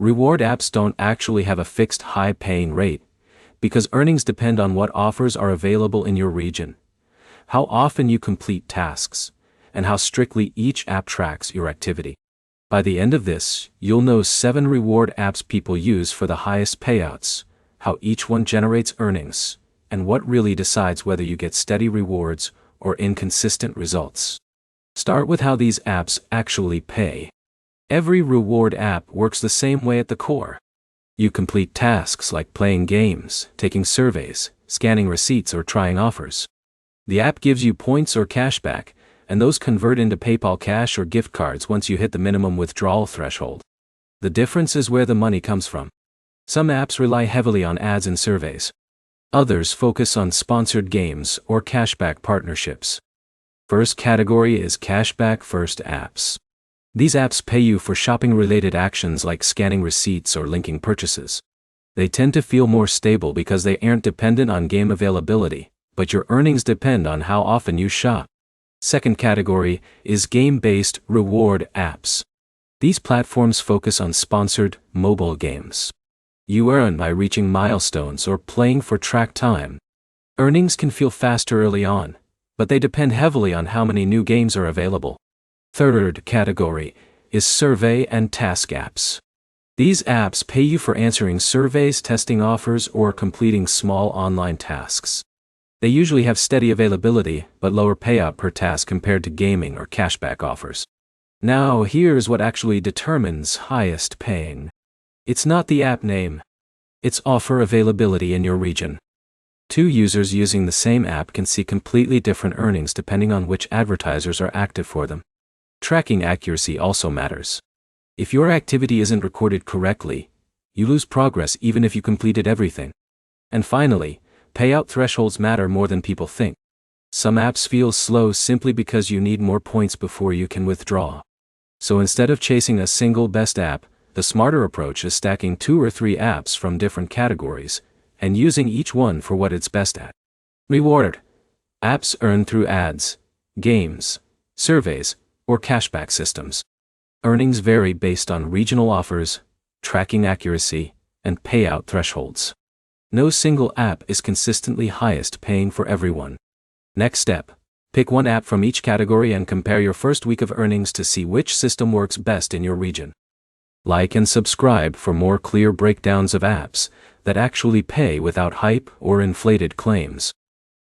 Reward apps don't actually have a fixed high-paying rate, because earnings depend on what offers are available in your region, how often you complete tasks, and how strictly each app tracks your activity. By the end of this, you'll know 7 reward apps people use for the highest payouts, how each one generates earnings, and what really decides whether you get steady rewards or inconsistent results. Start with how these apps actually pay. Every reward app works the same way at the core. You complete tasks like playing games, taking surveys, scanning receipts, or trying offers. The app gives you points or cashback, and those convert into PayPal cash or gift cards once you hit the minimum withdrawal threshold. The difference is where the money comes from. Some apps rely heavily on ads and surveys. Others focus on sponsored games or cashback partnerships. First category is cashback first apps. These apps pay you for shopping-related actions like scanning receipts or linking purchases. They tend to feel more stable because they aren't dependent on game availability, but your earnings depend on how often you shop. Second category is game-based reward apps. These platforms focus on sponsored mobile games. You earn by reaching milestones or playing for track time. Earnings can feel faster early on, but they depend heavily on how many new games are available. Third category is survey and task apps. These apps pay you for answering surveys, testing offers, or completing small online tasks. They usually have steady availability, but lower payout per task compared to gaming or cashback offers. Now, here's what actually determines highest paying. It's not the app name. It's offer availability in your region. 2 users using the same app can see completely different earnings depending on which advertisers are active for them. Tracking accuracy also matters. If your activity isn't recorded correctly, you lose progress even if you completed everything. And finally, payout thresholds matter more than people think. Some apps feel slow simply because you need more points before you can withdraw. So instead of chasing a single best app, the smarter approach is stacking 2 or 3 apps from different categories and using each one for what it's best at. Reward apps earn through ads, games, surveys, or cashback systems. Earnings vary based on regional offers, tracking accuracy, and payout thresholds. No single app is consistently highest paying for everyone. Next step, pick one app from each category and compare your first week of earnings to see which system works best in your region. Like and subscribe for more clear breakdowns of apps that actually pay without hype or inflated claims.